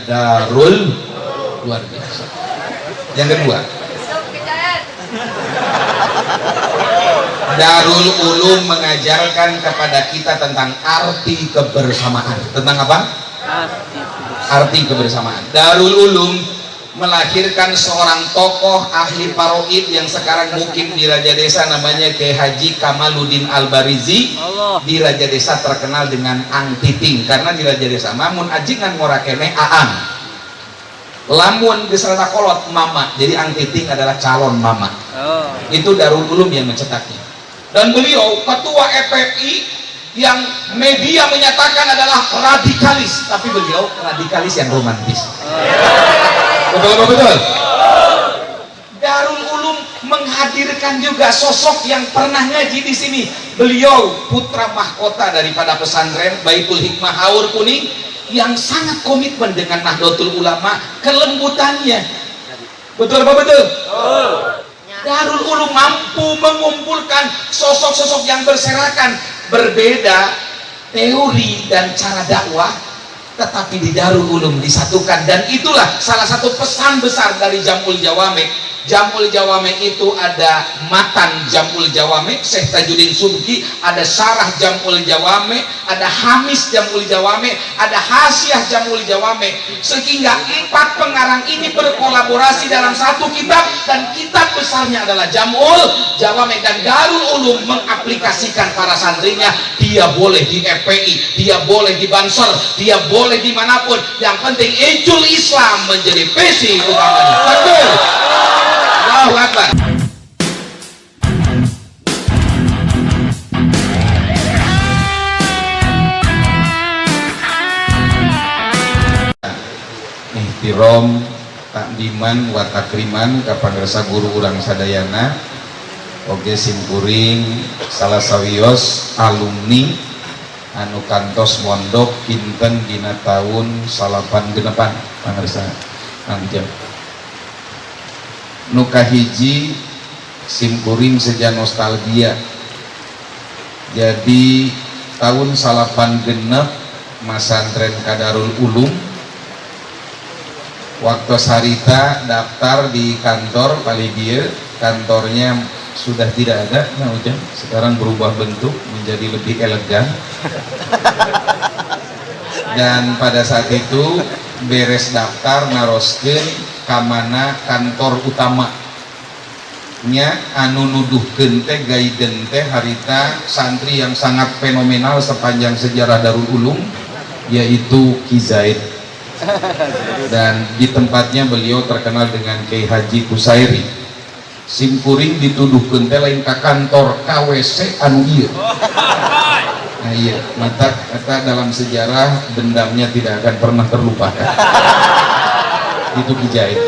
Darul, luar biasa. Yang kedua, Darul Ulum mengajarkan kepada kita tentang arti kebersamaan. Tentang apa? Arti kebersamaan. Darul Ulum melahirkan seorang tokoh ahli paroid yang sekarang mukim di Raja Desa, namanya Kiai Haji Kamaluddin Al-Barizi. Di Raja Desa terkenal dengan Ang Titing, karena di Raja Desa mamun ajingan ngorakene aang, lamun geserta kolot mama, jadi Ang Titing adalah calon mama. Itu Darul Ulum yang mencetaknya. Dan beliau ketua FPI yang media menyatakan adalah radikalis, tapi beliau radikalis yang romantis. Betul. Darul Ulum menghadirkan juga sosok yang pernah ngaji di sini. Beliau putra mahkota daripada pesantren Baitul Hikmah Haur Kuning yang sangat komitmen dengan Nahdlatul Ulama, kelembutannya. Betul apa betul? Darul Ulum mampu mengumpulkan sosok-sosok yang berserakan, berbeda teori dan cara dakwah, tetapi di Darul Ulum disatukan. Dan itulah salah satu pesan besar dari Jamul Jawame. Jamul Jawame itu ada matan Jamul Jawame Syekh Tajuddin Subki, ada syarah Jamul Jawame, ada hamis Jamul Jawame, ada hasiah Jamul Jawame, sehingga 4 pengarang ini berkolaborasi dalam satu kitab, dan kitab besarnya adalah Jamul Jawame. Dan Darul Ulum mengaplikasikan para santrinya. Dia boleh di FPI, dia boleh di Bansor, dia boleh dimanapun, yang penting Ijul Islam menjadi visi utamanya. Betul. Allahu Akbar. Ihtiram takdiman wa takriman ka pangresa guru urang sadayana, oge simkuring salah sawios alumni anu kantos mondok kinten dina tahun 88 pangresa anjeun. Nu kahiji simkuring seja nostalgia. Jadi tahun 86 masantren Darul Ulum, waktu sarita daftar di kantor Palidia, kantornya sudah tidak ada, nah udah sekarang berubah bentuk menjadi lebih elegan. Dan pada saat itu beres daftar naroskeun kamana kantor utama nya anu nuduhkeun teh gaiden teh harita santri yang sangat fenomenal sepanjang sejarah Darul Ulum, yaitu Ki Zaid. Dan di tempatnya beliau terkenal dengan Kiai Haji Kusairi. Simkuring dituduhkeun teh lain ka kantor KWC anu ieu. Nah iya, mata kata dalam sejarah dendamnya tidak akan pernah terlupakan. Itu Ki Zaid.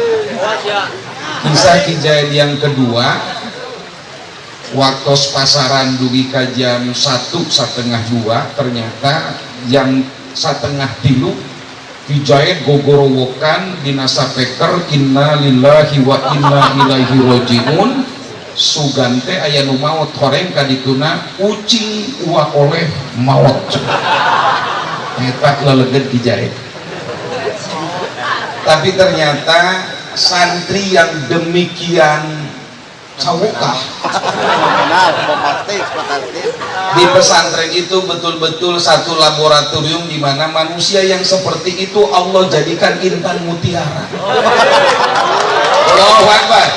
Kisah Ki Zaid yang kedua, waktu pasaran dugi ka jam 1:30-2, ternyata jam 1:30 Ki Zaid gogorowokan dina sapeker inna lillahi wa inna ilaihi rajiun. Sugante aya nu maot horeng ka dituna ucing uak oleh maot. Eta leleget Ki Zaid. Tapi ternyata santri yang demikian cawukah di pesantren itu betul-betul satu laboratorium di mana manusia yang seperti itu Allah jadikan intan mutiara. Allahu Akbar.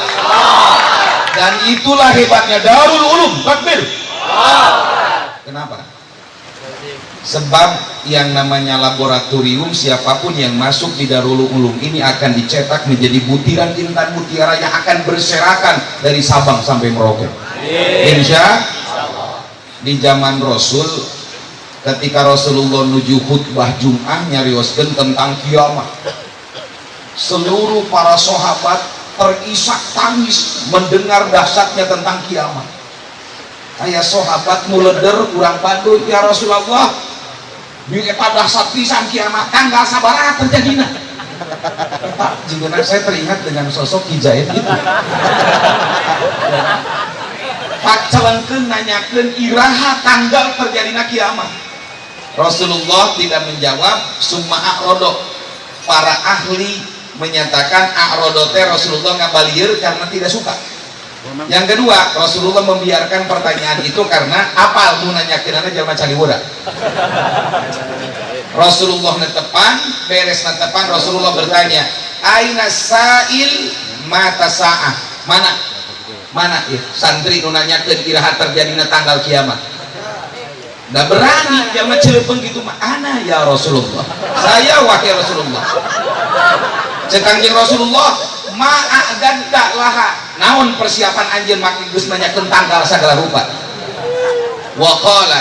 Dan itulah hebatnya Darul Ulum. Takbir. Kenapa? Sebab yang namanya laboratorium, siapapun yang masuk di Darul Ulum ini akan dicetak menjadi butiran intan mutiara yang akan berserakan dari Sabang sampai Merauke. Insya Allah. Di zaman Rasul, ketika Rasulullah nuju khutbah Jum'ah nyarioskeun tentang kiamat, seluruh para sahabat terisak tangis mendengar dahsyatnya tentang kiamat. Aya sahabat muleder urang Bandung, ya Rasulullah, di eta dahsyat pisan kiamat tanggal sabaraha terjadina. Pak, jika saya teringat dengan sosok Ki Zaid itu. Pak celengkeun nanyakeun iraha tanggal terjadina kiamat. Rasulullah tidak menjawab, summa a'rodo. para ahli menyatakan a'rodote Rasulullah ngabalieur karena tidak suka. Yang kedua, Rasulullah membiarkan pertanyaan itu karena apal nu nanyakeunana jalma caliwura. Rasulullah netepan, beres netepan Rasulullah bertanya, aina sa'il mata sa'ah. Mana ya, santri nu nanyakeun iraha terjadina tanggal kiamat. Nggak berani jalma cileupeng gitu mah, ana ya Rasulullah. Saya wakil Rasulullah. Cek Kangjeng Rasulullah, ma'adadda laha. Naon persiapan anjeun make geus nanyakeun tanggal sagala rupa. Wa qala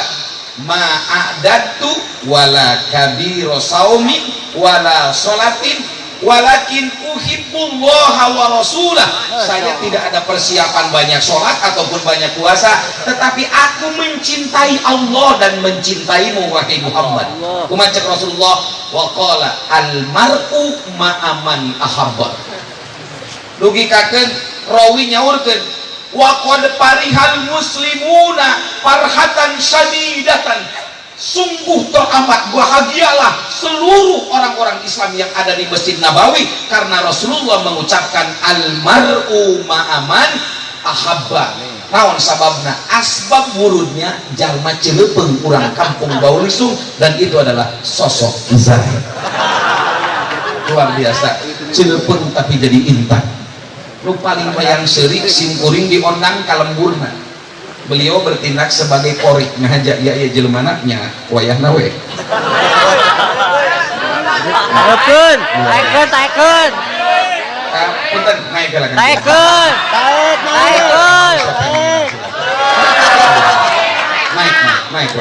ma'adadtu wala kabiro saumin wala sholatin walakin uhibbullaha wa rasulah. Saya tidak ada persiapan banyak sholat ataupun banyak puasa, tetapi aku mencintai Allah dan mencintaimu wahai Muhammad. Kumaha cek Rasulullah, wa qala al mar'u ma'aman ahabba. Dugikakeun rawi nyaurkeun wa qad parihal muslimuna farhatan syadidatan. Sungguh teramat bahagialah seluruh orang-orang Islam yang ada di Masjid Nabawi karena Rasulullah mengucapkan al-mar'u ma'aman ahabba. Naon sababna? Asbab wurudnya jalma cileupeng urang kampung Baulisung, dan itu adalah sosok Izar. Luar biasa, cileupeng tapi jadi intan. Nu paling bayang seurik simkuring diondang ka lemburna. Beliau bertindak sebagai korik ngajak ya jelemana nya wayahna we. Taekeun. Punten naik ka lagi. Taekeun. Naik.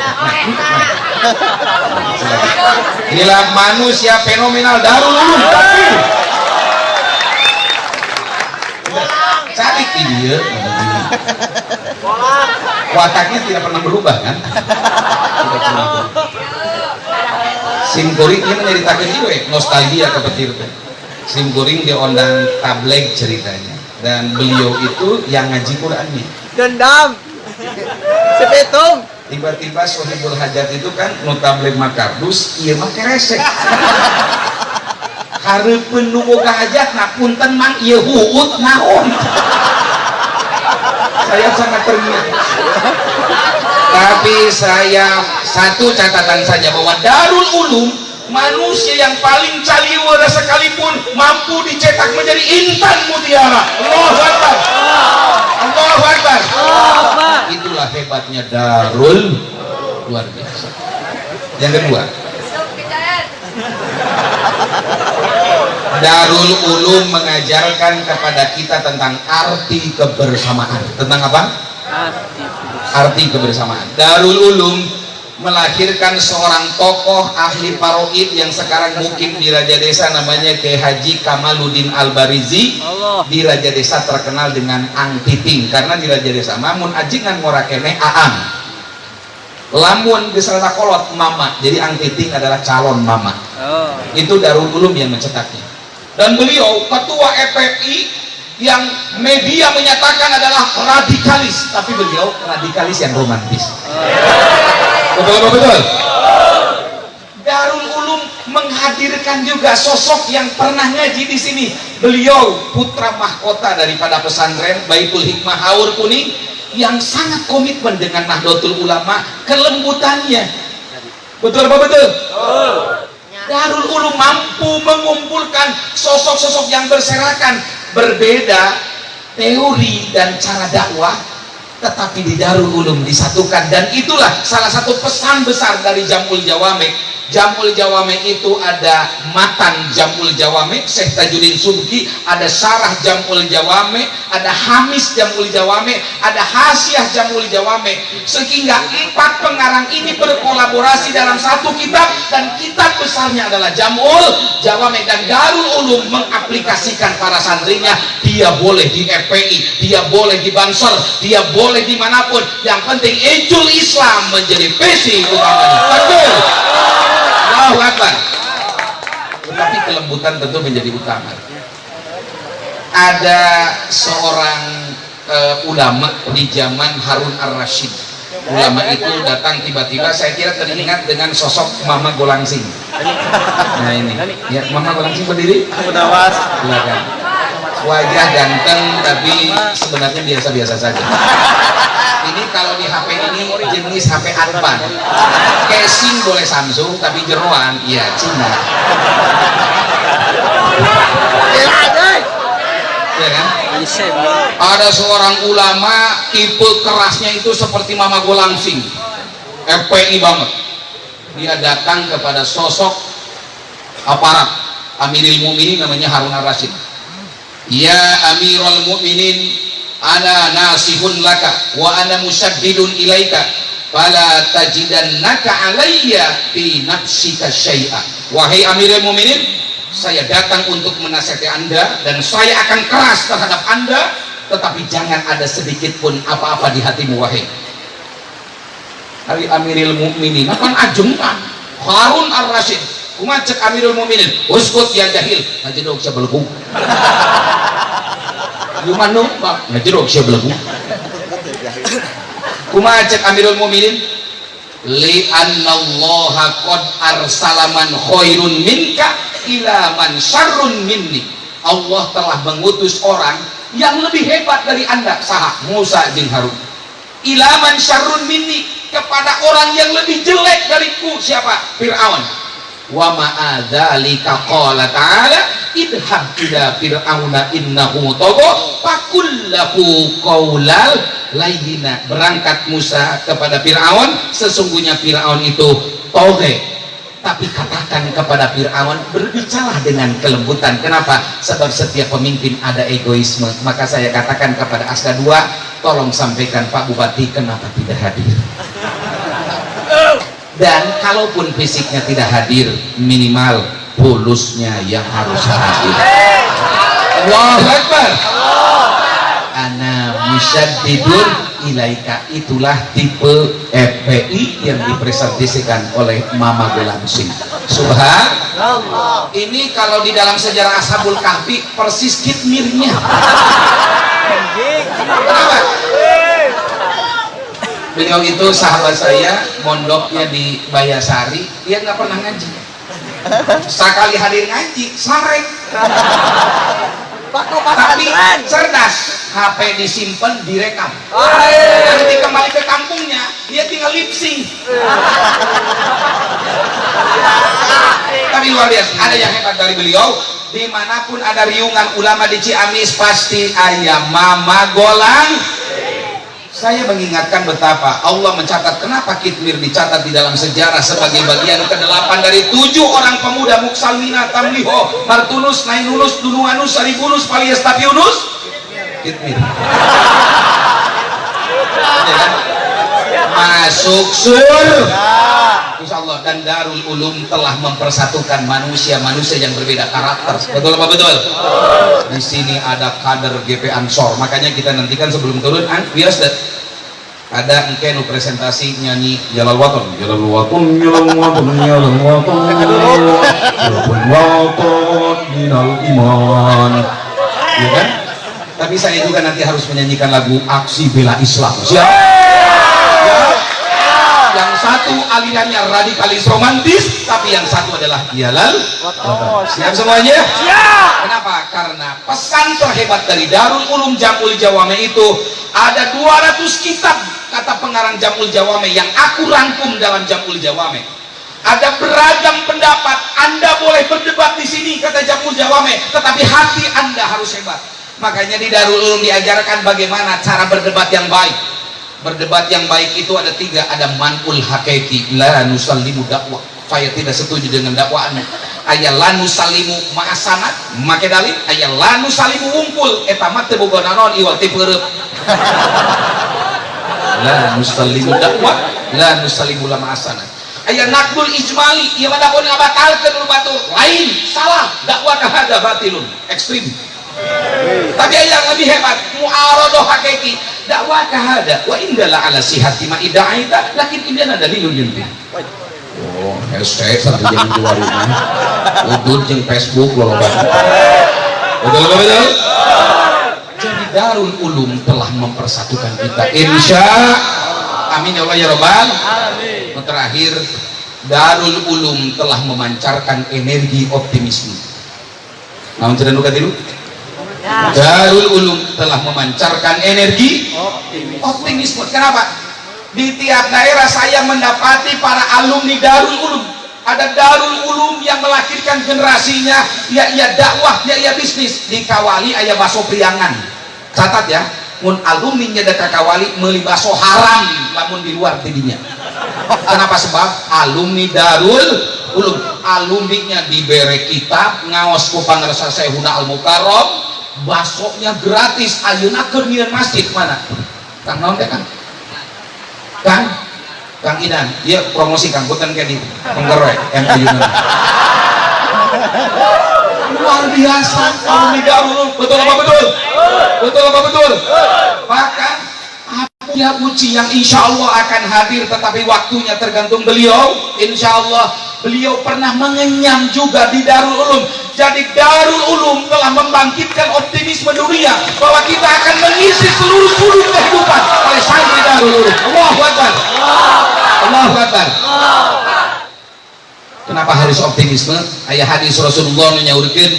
Inilah manusia fenomenal Darul Ulum. Cantik dia. Wataknya tidak pernah berubah kan? Simkuring ini menceritakan itu nostalgia kepetir teh. Simkuring dia ondang tabligh ceritanya, dan beliau itu yang ngaji Qurannya. Dendam. Sepetung. Tiba-tiba Sohibul Hajat itu kan nu tabligh makardus, ieu mah keresek. Hareupeun nu boga hajatna punten mang ieu huut naon. Saya sangat tergiur. Tapi saya satu catatan saja bahwa Darul Ulum, manusia yang paling caliwara sekalipun mampu dicetak menjadi intan mutiara. Allahu Akbar. Allahu Akbar. Itulah hebatnya Darul, luar biasa. Yang kedua, Darul Ulum mengajarkan kepada kita tentang arti kebersamaan. Tentang apa? Arti kebersamaan. Darul Ulum melahirkan seorang tokoh ahli paroid yang sekarang mungkin di Raja Desa, namanya Kiai Haji Kamaluddin Al-Barizi. Di Raja Desa terkenal dengan Ang Titing, karena di Raja Desa mamun ajingan ngorakene aang. Lamun geserta kolot mama, jadi Ang Titing adalah calon mama. Itu Darul Ulum yang mencetaknya. Dan beliau ketua FPI yang media menyatakan adalah radikalis, tapi beliau radikalis yang romantis. Betul. Darul Ulum menghadirkan juga sosok yang pernah ngaji di sini. Beliau putra mahkota daripada pesantren Baitul Hikmah Haur Kuning yang sangat komitmen dengan Nahdlatul Ulama, kelembutannya. Betul apa betul? Darul Ulum mampu mengumpulkan sosok-sosok yang berserakan, berbeda teori dan cara dakwah, tetapi di Darul Ulum disatukan. Dan itulah salah satu pesan besar dari Jamul Jawame. Jamul Jawame itu ada matan Jamul Jawame Syekh Tajuddin Subki, ada syarah Jamul Jawame, ada hamis Jamul Jawame, ada hasiah Jamul Jawame, sehingga 4 pengarang ini berkolaborasi dalam satu kitab, dan kitab besarnya adalah Jamul Jawame. Dan Darul Ulum mengaplikasikan para santrinya, dia boleh di FPI, dia boleh di Bansor, dia boleh dimanapun, yang penting ijul Islam menjadi visi utamanya. Betul. Allahu Akbar. Tetapi kelembutan tentu menjadi utama. Ada seorang ulama di zaman Harun Ar-Rasyid, ulama itu datang tiba-tiba, saya kira teringat dengan sosok Mama Golangsing. Nah ini ya, Mama Golangsing berdiri silakan. Wajah ganteng tapi sebenarnya biasa-biasa saja. Ini kalau di HP ini jenis HP Advan, casing boleh Samsung tapi jeroan ya Cina. Ya kan? Ada seorang ulama tipe kerasnya itu seperti Mama Golangsing, FPI banget. Dia datang kepada sosok aparat Amirul Mukminin namanya Harun Ar-Rasyid. Ya Amirul Mukminin, ana nasihun laka wa ana musyaddidun ilaika fala tajidannaka alayya fi nafsika syai'a. Wahai Amirul Mukminin, saya datang untuk menasihati Anda dan saya akan keras terhadap Anda, tetapi jangan ada sedikit pun apa-apa di hatimu wahai Amirul Mukminin. Kan ajungan Harun Ar-Rasyid kumacek Amirul Mukminin, uskut ya jahil, ngajedog siya belegu. Gimana Pak? Ngajedog siya belegu. Kumacek Amirul Mukminin, li annallaha qad arsala man khairun minka ila man syarrun minni. Allah telah mengutus orang yang lebih hebat dari Anda, saha Musa bin Harun. Ila man syarrun minni, kepada orang yang lebih jelek dariku, siapa? Fir'aun. Wa ma'adzalika qala ta'ala idhab ila fir'auna innahu tagha fakullahu qaulal layyina. Berangkat Musa kepada Fir'aun, sesungguhnya Fir'aun itu toge, tapi katakan kepada Fir'aun, berbicara dengan kelembutan. Kenapa? Sebab setiap pemimpin ada egoisme. Maka saya katakan kepada Asda 2, tolong sampaikan Pak Bupati kenapa tidak hadir. Dan kalaupun fisiknya tidak hadir, minimal pulusnya yang harus hadir. Allahu Akbar. Ana musyaddidun ilaika, itulah tipe FPI yang dipresentasikan oleh Mama Golangsing. Subhanallah. Ini kalau di dalam sejarah Ashabul Kahfi persis kitmirnya. Kenapa? Beliau itu sahabat saya, mondoknya di Bayasari, dia nggak pernah ngaji. Sekali hadir ngaji, sarek. Tapi cerdas, HP disimpan, direkam. Nanti kembali ke kampungnya, dia tinggal lip sync. Tapi luar biasa, ada yang hebat dari beliau. Dimanapun ada riungan ulama di Ciamis, pasti ayam Mama Golang. Saya mengingatkan betapa Allah mencatat, kenapa kitmir dicatat di dalam sejarah sebagai bagian ke-8 dari 7 orang pemuda Muksalmina, Tamliho, Martunus, Nainunus, Dunuanus, Saribunus, Paliestapiunus. Kitmir. Masuk surga. Insya Allah. Dan Darul Ulum telah mempersatukan manusia-manusia yang berbeda karakter. Betul apa betul? Di sini ada kader GP Ansor. Makanya kita nantikan sebelum turun, biasa ada engke nu presentasi nyanyi Jalal Waton, Jalal Waton, Jalal Waton, Jalal Waton, Jalal Waton, minal iman. Ya kan? Tapi saya juga nanti harus menyanyikan lagu Aksi Bela Islam. Siap? Yang satu alirannya radikalis romantis, tapi yang satu adalah Jalal Waton. Siap semuanya? Siap. Kenapa? Karena pesan terhebat dari Darul Ulum Jamul Jawame itu ada 200 kitab, kata pengarang Jamul Jawame, yang aku rangkum dalam Jamul Jawame. Ada beragam pendapat, Anda boleh berdebat di sini, kata Jamul Jawame, tetapi hati Anda harus hebat. Makanya di Darul Ulum diajarkan bagaimana cara berdebat yang baik. Berdebat yang baik itu ada 3, ada man'ul hakiki, la nusallimu dakwah, saya tidak setuju dengan dakwaanmu. Aya la nusallimu ma'asanat, make dalil. Aya la nusallimu wungkul, eta mah teu boga naon iwal ti peureup. La nusallimu dakwah, la nusallimu la ma'asanat. Aya naqdul ijmali, ieu mah dakwah ngabatalkeun nu batul, lain, salah, dakwah ka hada batilun, ekstrim. Tapi yang lebih hebat, mu'aradah hakiki, dakwah ka hada wa indala ala sihhati ma idaita, lakin indana dalilun yunti. Oh, hashtag satu jam 2 rumah udut jeung Facebook loh banget. Betul. Jadi Darul Ulum telah mempersatukan kita, insya Amin ya Allah ya Rabbal alamin. Terakhir, Darul Ulum telah memancarkan energi optimisme. Namun cerita nuka tilu. Darul Ulum telah memancarkan energi optimisme. Kenapa? Di tiap daerah saya mendapati para alumni Darul Ulum. Ada Darul Ulum yang melahirkan generasinya, ya dakwah, ya bisnis. Di Kawali aya baso priangan. Catat ya, mun alumninya dekat Kawali meuli baso haram lamun di luar tidinya. Kenapa? Sebab alumni Darul Ulum, alumninya diberi kitab, ngaos ku pangarsa Syekhuna Al Mukarram, basonya gratis. Ayeuna keur nyieun masjid mana? Kang naon teh Kang? Kang Idan, iya promosi Kang, bukan kayak di penggeroy yang ayeuna. Luar biasa alumni Darul Ulum. Betul apa betul? Betul apa betul? Bahkan ya puji yang insya Allah akan hadir, tetapi waktunya tergantung beliau. Insya Allah beliau pernah mengenyam juga di Darul Ulum. Jadi Darul Ulum telah membangkitkan optimisme dunia bahwa kita akan mengisi seluruh sudut kehidupan oleh santri Darul Ulum. Allahu Akbar. Allahu Akbar. Kenapa harus optimisme? Ayat hadis Rasulullah nyaurkeun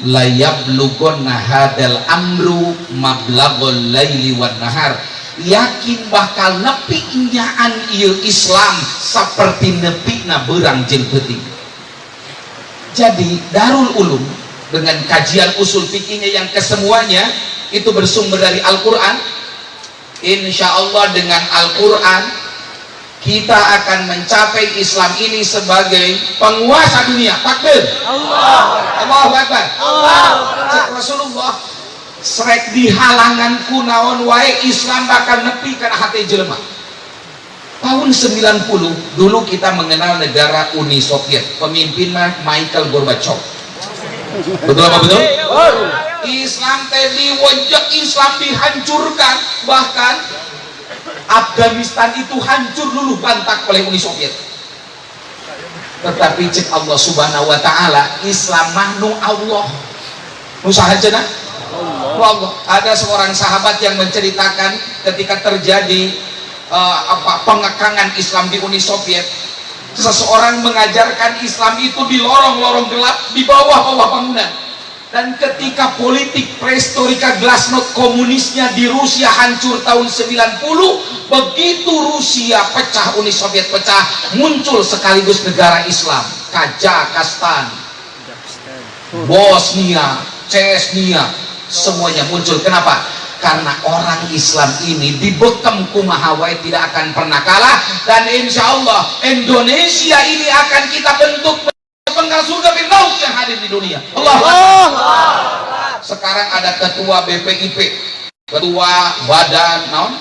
la yablughanna hadal amru mablagul laili wan nahar. Yakin bakal nepi nyaan ieu Islam seperti nepina beurang jeung peuting. Jadi Darul Ulum dengan kajian usul fikihnya yang kesemuanya itu bersumber dari Al-Qur'an. Insya Allah dengan Al-Qur'an kita akan mencapai Islam ini sebagai penguasa dunia. Takbir. Allahu Akbar. Cek Rasulullah srek di halangan kunaon wae Islam bakal nepi kana hati jelema. Tahun 90 dulu kita mengenal negara Uni Soviet, pemimpinnya Mikhail Gorbachev. Betul apa betul? Islam teh diwojok, Islam dihancurkan, bahkan Afghanistan itu hancur dulu bantak oleh Uni Soviet. Tetapi cek Allah Subhanahu wa taala, Islam mahnu Allah. Nu sahajeuna Allah. Ada seorang sahabat yang menceritakan ketika terjadi pengekangan Islam di Uni Soviet, seseorang mengajarkan Islam itu di lorong-lorong gelap di bawah-bawah bangunan. Dan ketika politik prehistorika glasnost komunisnya di Rusia hancur tahun 90, begitu Rusia pecah, Uni Soviet pecah, muncul sekaligus negara Islam, Kazakhstan, Bosnia, Chechnya, semuanya muncul. Kenapa? Karena orang Islam ini dibekam kumaha wae tidak akan pernah kalah, dan insya Allah Indonesia ini akan kita bentuk penggal surga Firdaus yang hadir di dunia. Allah. Sekarang ada ketua BPIP, ketua badan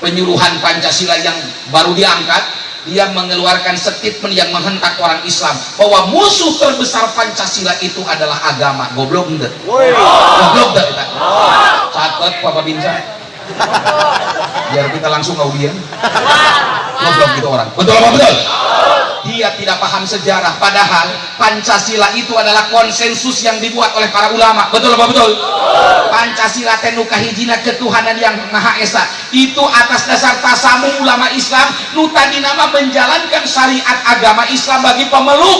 penyuluhan Pancasila yang baru diangkat. Dia mengeluarkan statement yang menghentak orang Islam bahwa musuh terbesar Pancasila itu adalah agama. Goblok enggak? Goblok enggak kita? Catat Papa Binsa. Biar kita langsung audien. Goblok gitu orang. Betul apa betul? Dia tidak paham sejarah, padahal Pancasila itu adalah konsensus yang dibuat oleh para ulama. Betul apa betul? Pancasila tenu kahijina ketuhanan yang Maha Esa itu atas dasar tasamu ulama Islam nu tadi nama menjalankan syariat agama Islam bagi pemeluk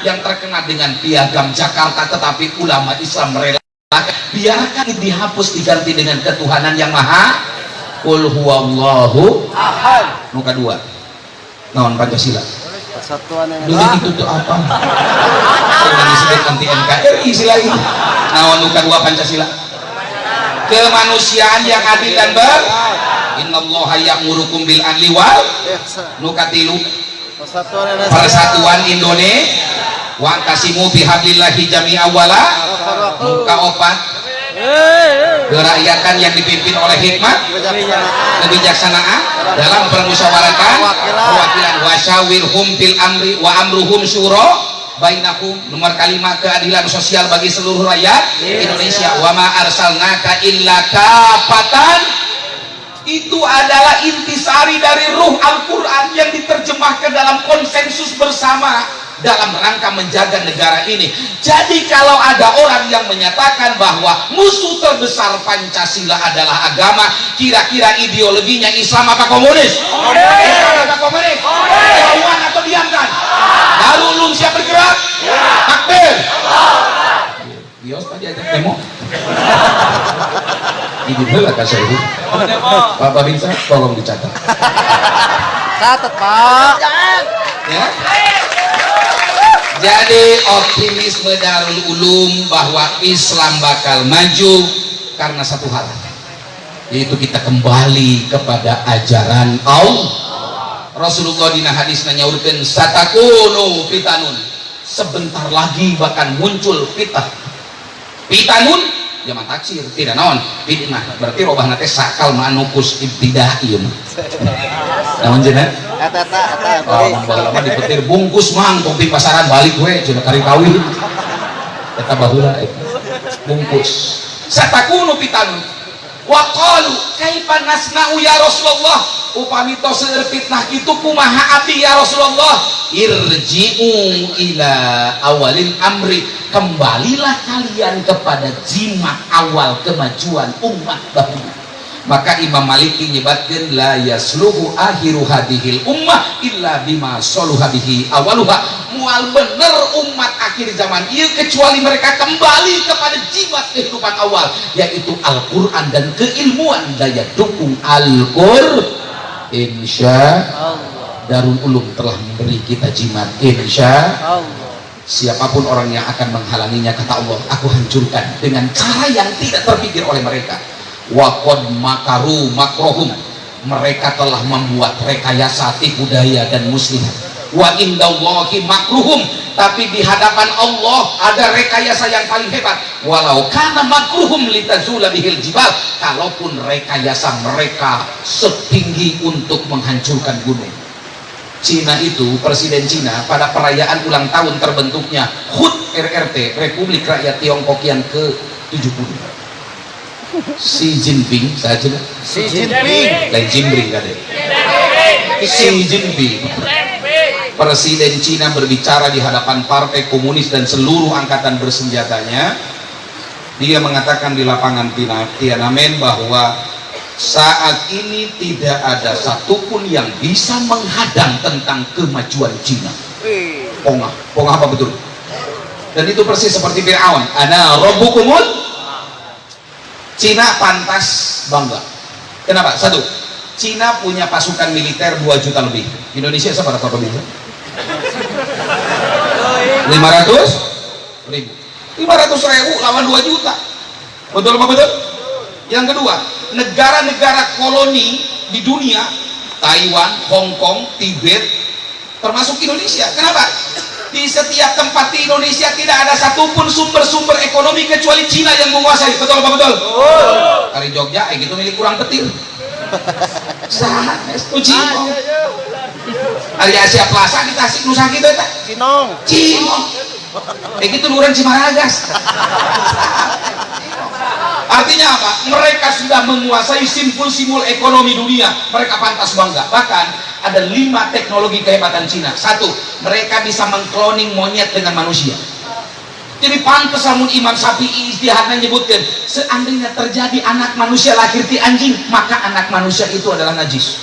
yang terkena dengan piagam Jakarta, tetapi ulama Islam merelakan biarkan dihapus diganti dengan ketuhanan yang Maha. Qul huwallahu ahad. Nu kadua naon Pancasila dulu itu tuh apa? Yang disebut anti NKRI istilah ini. Naon nu kadua Pancasila? Kemanusiaan yang adil dan innallaha ya'murukum bil adli wal nu katilu persatuan Indonesia wa tasimu bihablillahi jami'a wala nu kaopat kerakyatan yang dipimpin oleh hikmah kebijaksanaan dalam permusyawaratan perwakilan wasyawirhum fil amri wa amruhum syura bainakum. Nomor kalimat keadilan sosial bagi seluruh rakyat Indonesia. Wa ma arsalnaka illa kafatan. Itu adalah intisari dari ruh Al-Quran yang diterjemahkan dalam konsensus bersama dalam rangka menjaga negara ini. Jadi kalau ada orang yang menyatakan bahwa musuh terbesar Pancasila adalah agama, kira-kira ideologinya Islam apa komunis? Islam apa komunis? Lawan atau diamkan? Darul Ulum siap bergerak? Takbir. Bios tadi aja demo. Ini dulu lah kasih ibu. Pak Babinsa tolong dicatat. Catat Pak. Ya. Jadi optimisme Darul Ulum bahwa Islam bakal maju karena satu hal, yaitu kita kembali kepada ajaran Allah. Rasulullah dina hadis nyaurkeun satakunu fitanun, sebentar lagi bahkan muncul fitnah. Fitanun zaman taksir tidak naon fitnah, berarti robahna teh sakal manukus ibtidah ieu mah. Naon cenah? Eta Lama dipetir bungkus mang tong di pasaran balik we cenah kari kawin. Eta baheula bungkus. Satakunu fitanun. Wa qalu kaifa nasna'u ya Rasulullah, upami tos seueur fitnah kitu kumaha abdi ya Rasulullah? Irji'u ila awalil amri, kembalilah kalian kepada jimat awal kemajuan umat dahulu. Maka Imam Maliki nyebatkeun la yasluhu akhiru hadhil ummah illa bima saluha bihi awaluha. Moal bener umat akhir zaman ieu kecuali mereka kembali kepada jimat kehidupan awal, yaitu Al-Qur'an dan keilmuan daya dukung Al-Qur'an. Insya Allah Darul Ulum telah memberi kita jimat. Insya Allah siapapun orang yang akan menghalanginya, kata Allah, aku hancurkan dengan cara yang tidak terpikir oleh mereka. Waqad makaru makrohum, mereka telah membuat rekayasa tipu daya dan muslihat. Wa indallahi makruhum, tapi di hadapan Allah ada rekayasa yang paling hebat. Walau kana makruhum litazula bihil jibal, kalaupun rekayasa mereka setinggi untuk menghancurkan gunung. Cina itu, Presiden Cina pada perayaan ulang tahun terbentuknya HUT RRT, Republik Rakyat Tiongkok yang ke-70, Xi Jinping saja. Si Jinping. Lain Jinping kan ya? Xi Jinping, Presiden Cina, berbicara di hadapan Partai Komunis dan seluruh angkatan bersenjatanya. Dia mengatakan di lapangan Tiananmen bahwa saat ini tidak ada satupun yang bisa menghadang tentang kemajuan Cina. Pongah apa betul? Dan itu persis seperti Fir'aun. Ana rabbukumul. Cina pantas bangga. Kenapa? Satu, Cina punya pasukan militer 2 juta lebih. Indonesia seberapa lebih? 500.000. 500.000 lawan 2 juta. Betul apa betul? Yang kedua, negara-negara koloni di dunia, Taiwan, Hong Kong, Tibet, termasuk Indonesia. Kenapa? Di setiap tempat di Indonesia tidak ada satupun sumber-sumber ekonomi kecuali Cina yang menguasai. Betul apa betul? Kali Jogja, gitu milik kurang petir. Sah, itu Cina. Hari Asia Plaza di Tasik Nusa gitu ya? Cinong. Gitu luran Cimaragas. Artinya apa? Mereka sudah menguasai simpul-simpul ekonomi dunia. Mereka pantas bangga. Bahkan ada 5 teknologi kehebatan Cina. 1, mereka bisa mengkloning monyet dengan manusia. Jadi pantas namun Imam Syafi'i istihadnya nyebutkan, seandainya terjadi anak manusia lahir di anjing, maka anak manusia itu adalah najis.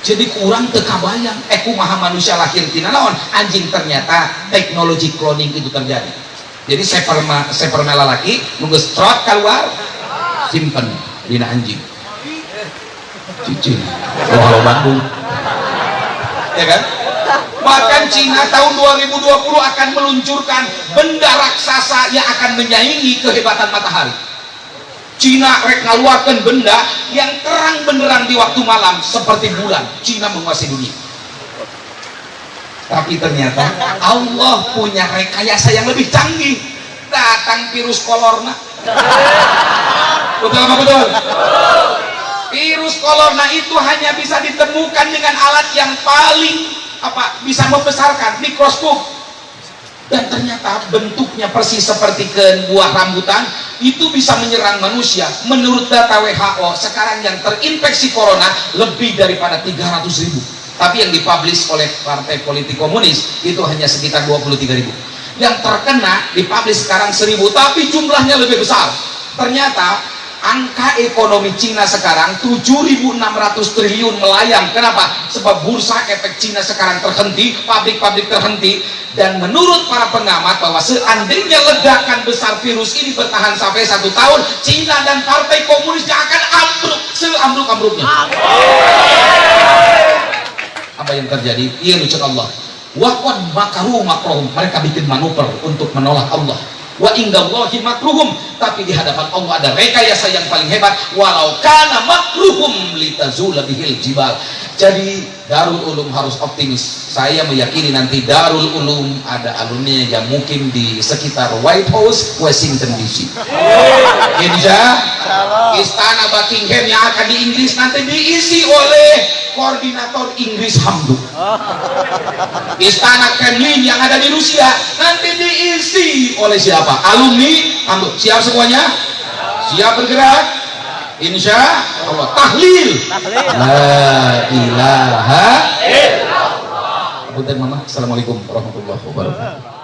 Jadi kurang tekabayang kumaha manusia lahir di naon anjing, ternyata teknologi cloning itu terjadi. Jadi sperma lalaki nunggu strot keluar simpen dina anjing cicing kalau Bandung ya kan. Bahkan Cina tahun 2020 akan meluncurkan benda raksasa yang akan menyaingi kehebatan matahari. Cina rek ngaluarkeun benda yang terang benderang di waktu malam seperti bulan. Cina menguasai dunia. Tapi ternyata Allah punya rekayasa yang lebih canggih. Datang virus kolorna. Betul apa betul? Virus kolorna itu hanya bisa ditemukan dengan alat yang paling bisa membesarkan, mikroskop. Dan ternyata bentuknya persis seperti buah rambutan, itu bisa menyerang manusia. Menurut data WHO, sekarang yang terinfeksi corona lebih daripada 300.000. tapi yang dipublish oleh partai politik komunis itu hanya sekitar 23.000. Yang terkena dipublish sekarang 1.000, tapi jumlahnya lebih besar. Ternyata angka ekonomi Cina sekarang 7.600 triliun melayang. Kenapa? Sebab bursa efek Cina sekarang terhenti, pabrik-pabrik terhenti, dan menurut para pengamat bahwa seandainya ledakan besar virus ini bertahan sampai 1 tahun, Cina dan partai komunisnya akan ambruk seambruk-ambruknya. Apa yang terjadi? Iya, nucuk Allah. Waqad makaru makruhum, mereka bikin manuver untuk menolak Allah. Wa indallahi makruhum, tapi di hadapan Allah ada rekayasa yang paling hebat. Walau kana makruhum litazula bihil jibal. Jadi Darul Ulum harus optimis. Saya meyakini nanti Darul Ulum ada alumni yang mungkin di sekitar White House, Washington DC. Istana Buckingham yang akan di Inggris nanti diisi oleh koordinator Inggris Hamduk. Istana Kremlin yang ada di Rusia nanti diisi oleh siapa? Alumni Hamduk. Siap semuanya? Siap bergerak? Insya Allah. Tahlil. La ilaha illallah. Assalamualaikum warahmatullahi wabarakatuh.